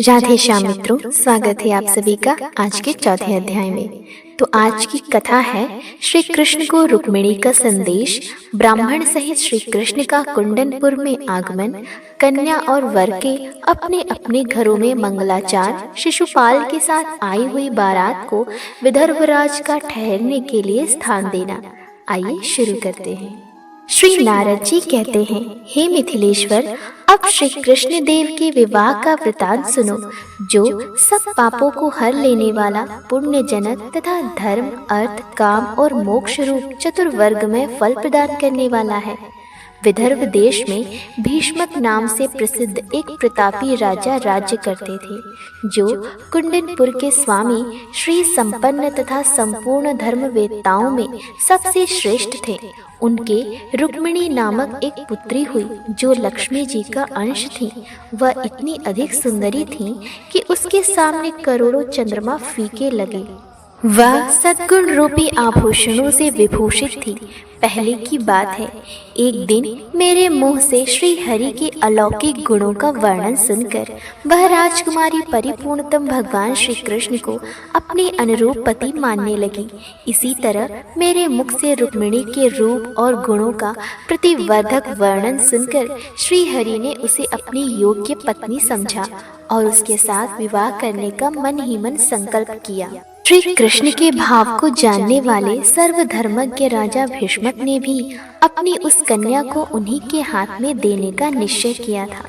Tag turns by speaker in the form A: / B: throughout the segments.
A: राधे श्याम मित्रों, स्वागत है आप सभी का आज के चौथे अध्याय में। तो आज की कथा है श्री कृष्ण को रुक्मिणी का संदेश, ब्राह्मण सहित श्री कृष्ण का कुंडनपुर में आगमन, कन्या और वर के अपने अपने घरों में मंगलाचार, शिशुपाल के साथ आई हुई बारात को विदर्भराज का ठहरने के लिए स्थान देना। आइए शुरू करते हैं। श्री नारद जी कहते हैं, हे मिथिलेश्वर, अब श्री कृष्ण देव के विवाह का वृतांत सुनो, जो सब पापों को हर लेने वाला, पुण्य जनक तथा धर्म, अर्थ, काम और मोक्ष रूप चतुर्वर्ग में फल प्रदान करने वाला है। विदर्भ देश में भीष्मक नाम से प्रसिद्ध एक प्रतापी राजा राज्य करते थे, जो कुंडनपुर के स्वामी, श्री संपन्न तथा संपूर्ण धर्मवेत्ताओं में सबसे श्रेष्ठ थे। उनके रुक्मिणी नामक एक पुत्री हुई, जो लक्ष्मी जी का अंश थी। वह इतनी अधिक सुंदरी थी कि उसके सामने करोड़ों चंद्रमा फीके लगे। वह सद्गुण रूपी आभूषणों से विभूषित थी। पहले की बात है, एक दिन मेरे मुंह से श्री हरि के अलौकिक गुणों का वर्णन सुनकर वह राजकुमारी परिपूर्णतम भगवान श्री कृष्ण को अपने अनुरूप पति मानने लगी। इसी तरह मेरे मुख से रुक्मिणी के रूप और गुणों का प्रतिवर्धक वर्णन सुनकर श्री हरि ने उसे अपनी योग्य पत्नी समझा और उसके साथ विवाह करने का मन ही मन संकल्प किया। श्री कृष्ण के भाव को जानने वाले सर्वधर्मज्ञ राजा भीष्मक ने भी अपनी उस कन्या को उन्हीं के हाथ में देने का निश्चय किया था,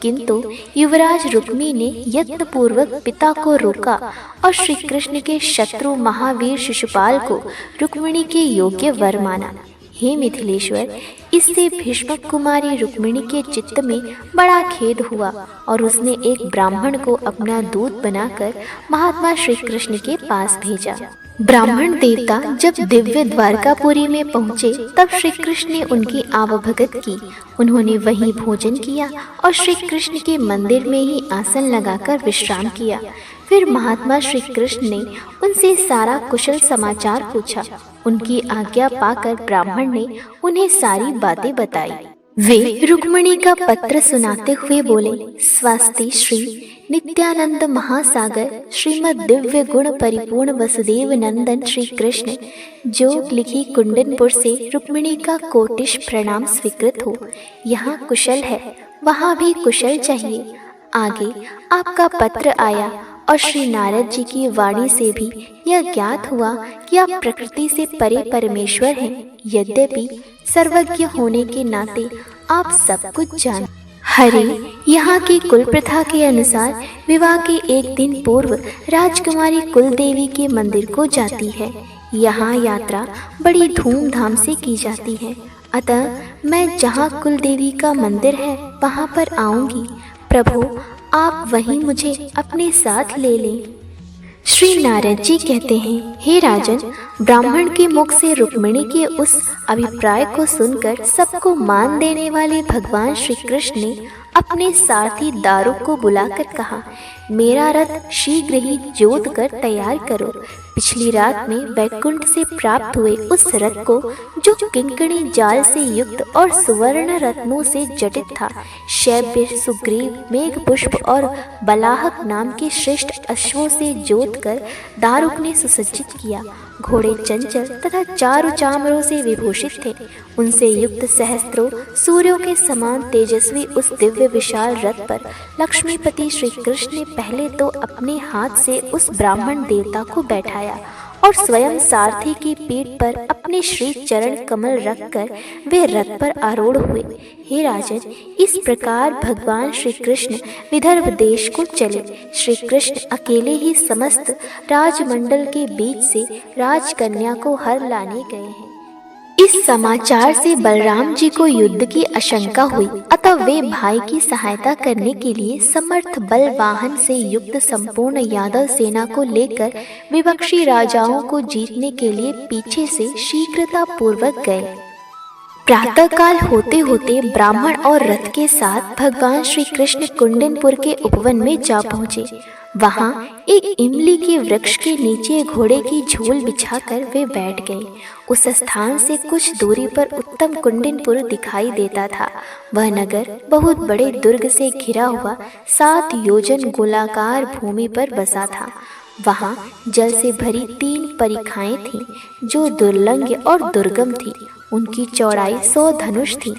A: किंतु युवराज रुक्मी ने यत्नपूर्वक पिता को रोका और श्री कृष्ण के शत्रु महावीर शिशुपाल को रुक्मिणी के योग्य वर माना। हे मिथिलेश्वर, इससे भीष्मक कुमारी रुक्मिणी के चित्त में बड़ा खेद हुआ और उसने एक ब्राह्मण को अपना दूत बनाकर महात्मा श्री कृष्ण के पास भेजा। ब्राह्मण देवता जब दिव्य द्वारकापुरी में पहुँचे, तब श्री कृष्ण ने उनकी आवभगत की। उन्होंने वहीं भोजन किया और श्री कृष्ण के मंदिर में ही आसन लगाकर विश्राम किया। फिर महात्मा श्री कृष्ण ने उनसे सारा कुशल समाचार पूछा। उनकी आज्ञा पाकर ब्राह्मण ने उन्हें सारी बातें बताई। वे रुक्मिणी का पत्र सुनाते हुए बोले, स्वस्ति श्री नित्यानंद महासागर श्रीमद दिव्य गुण परिपूर्ण वसुदेव नंदन श्री कृष्ण, जो लिखी कुंडनपुर से रुक्मिणी का कोटिश प्रणाम स्वीकृत हो। यहाँ कुशल है, वहाँ भी कुशल चाहिए। आगे आपका पत्र आया और श्री नारद जी की वाणी से भी यह ज्ञात हुआ कि आप प्रकृति से परे परमेश्वर हैं। यद्यपि सर्वज्ञ होने के नाते आप सब कुछ जान। हरि यहाँ की कुल प्रथा के अनुसार विवाह के एक दिन पूर्व राजकुमारी कुल देवी के मंदिर को जाती है। यहाँ यात्रा बड़ी धूमधाम से की जाती है, अतः मैं जहाँ कुल देवी का मंदिर है वहाँ पर आऊँगी। प्रभु, आप वहीं मुझे अपने साथ ले लें। श्री नारद जी कहते हैं, हे राजन, ब्राह्मण के मुख से रुक्मिणी के उस अभिप्राय को सुनकर सबको मान देने वाले भगवान श्री कृष्ण ने अपने सारथी दारुक को बुलाकर कहा, मेरा रथ शीघ्र ही जोत कर तैयार करो। पिछली रात में वैकुंठ से प्राप्त हुए उस रथ को, जो किंकणी जाल से युक्त और सुवर्ण रत्नों से जटित था, शैब्य, सुग्रीव, मेघपुष्प और बलाहक नाम के श्रेष्ठ अश्वों से जोत कर दारुक ने सुसज्जित किया। घोड़े चंचल तथा चारु चामरों से विभूषित थे। उनसे युक्त सहस्त्रों सूर्यों के समान तेजस्वी उस दिव्य विशाल रथ पर लक्ष्मीपति श्री कृष्ण ने पहले तो अपने हाथ से उस ब्राह्मण देवता को बैठाया और स्वयं सारथी की पीठ पर अपने श्री चरण कमल रखकर वे रथ पर आरूढ़ हुए। हे राजन, इस प्रकार भगवान श्री कृष्ण विदर्भ देश को चले। श्री कृष्ण अकेले ही समस्त राजमंडल के बीच से राजकन्या को हर लाने गए हैं। इस समाचार से बलराम जी को युद्ध की आशंका हुई, अतः वे भाई की सहायता करने के लिए समर्थ बल वाहन से युक्त संपूर्ण यादव सेना को लेकर विपक्षी राजाओं को जीतने के लिए पीछे से शीघ्रता पूर्वक गए। प्रातःकाल होते होते ब्राह्मण और रथ के साथ भगवान श्री कृष्ण कुंडनपुर के उपवन में जा पहुँचे। वहाँ एक इमली के वृक्ष के नीचे घोड़े की झोल बिछाकर वे बैठ गए। उस स्थान से कुछ दूरी पर उत्तम कुंडिनपुर दिखाई देता था। वह नगर बहुत बड़े दुर्ग से घिरा हुआ 7 योजन गोलाकार भूमि पर बसा था। वहाँ जल से भरी 3 परिखाएं थीं, जो दुर्लंघ्य और दुर्गम थीं। उनकी चौड़ाई 100 धनुष थी।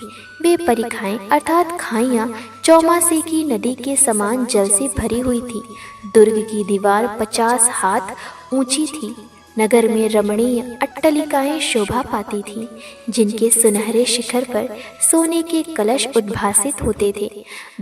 A: वे परिखाएं अर्थात खाइयाँ चौमासे की नदी के समान जल से भरी हुई थी। दुर्ग की दीवार 50 हाथ ऊंची थी। नगर में रमणीय अट्टलिकाएं शोभा पाती थीं, जिनके सुनहरे शिखर पर सोने के कलश उद्भासित होते थे।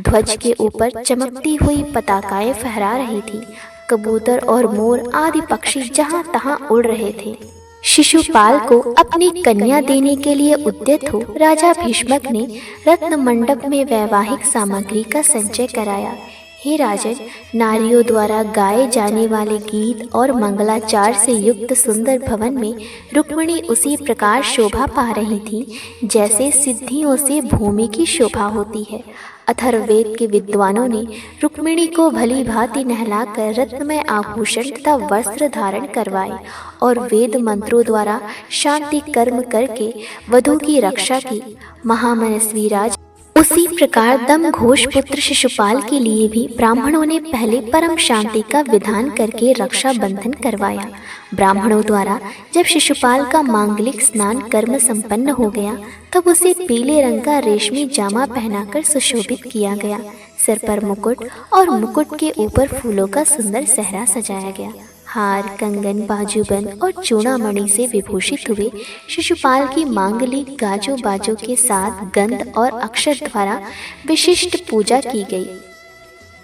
A: ध्वज के ऊपर चमकती हुई पताकाएं फहरा रही थीं। कबूतर और मोर आदि पक्षी जहाँ तहाँ उड़ रहे थे। शिशुपाल को अपनी कन्या देने के लिए उद्यत हो राजा भीष्मक ने रत्न मंडप में वैवाहिक सामग्री का संचय कराया। हे राजन, नारियों द्वारा गाए जाने वाले गीत और मंगलाचार से युक्त सुंदर भवन में रुक्मिणी उसी प्रकार शोभा पा रही थी जैसे सिद्धियों से भूमि की शोभा होती है। अथर्ववेद के विद्वानों ने रुक्मिणी को भली भांति नहलाकर रत्नमय आभूषण तथा वस्त्र धारण करवाए और वेद मंत्रों द्वारा शांति कर्म करके वधू की रक्षा की। महामनस्वी राज उसी प्रकार दमघोष पुत्र शिशुपाल के लिए भी ब्राह्मणों ने पहले परम शांति का विधान करके रक्षा बंधन करवाया। ब्राह्मणों द्वारा जब शिशुपाल का मांगलिक स्नान कर्म संपन्न हो गया, तब उसे पीले रंग का रेशमी जामा पहनाकर सुशोभित किया गया। सिर पर मुकुट और मुकुट के ऊपर फूलों का सुंदर सहरा सजाया गया। हार, कंगन, बाजूबंद और चूड़ामणि से विभूषित हुए शिशुपाल की मांगलिक गाजों बाजों के साथ गंध और अक्षत द्वारा विशिष्ट पूजा की गई।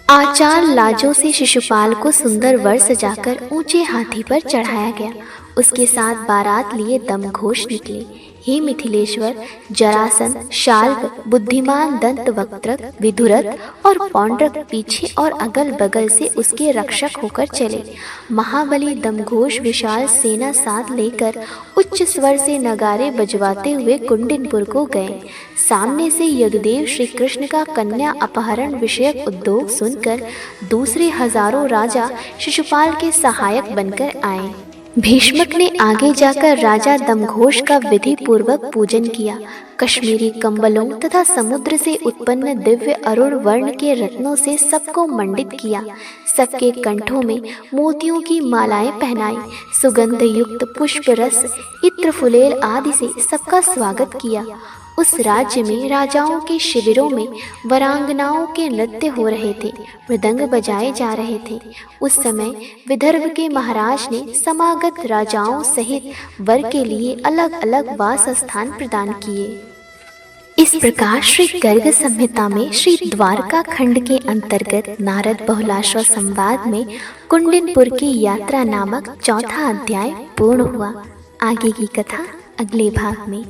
A: आचार लाजों से शिशुपाल को सुंदर वर सजाकर ऊंचे हाथी पर चढ़ाया गया। उसके साथ बारात लिए दमघोष निकले। हे मिथिलेश्वर, जरासंध, शाल्व, बुद्धिमान, दंतवक्त्रक, विधुरथ और पौंड्रक पीछे और अगल बगल से उसके रक्षक होकर चले। महाबली दमघोष विशाल सेना साथ लेकर उच्च स्वर से नगारे बजवाते हुए कुंडिनपुर को गए। सामने से यज्ञदेव श्री कृष्ण का कन्या अपहरण विषयक उद्योग सुनकर दूसरे हजारों राजा शिशुपाल के सहायक बनकर आए। भीष्मक ने आगे जाकर राजा दमघोष का विधि पूर्वक पूजन किया। कश्मीरी कंबलों तथा समुद्र से उत्पन्न दिव्य अरुण वर्ण के रत्नों से सबको मंडित किया। सबके कंठों में मोतियों की मालाएं पहनाई। सुगंध युक्त पुष्प रस, इत्र फुलेल आदि से सबका स्वागत किया। उस राज्य में राजाओं के शिविरों में वरांगनाओं के नृत्य हो रहे थे, मृदंग बजाए जा रहे थे। उस समय विदर्भ के महाराज ने समागत राजाओं सहित वर के लिए अलग अलग वास स्थान प्रदान किए। इस प्रकार श्री गर्ग संहिता में श्री द्वारका खंड के अंतर्गत नारद बहुलाश्व संवाद में कुंडिनपुर की यात्रा नामक चौथा अध्याय पूर्ण हुआ। आगे की कथा अगले भाग में।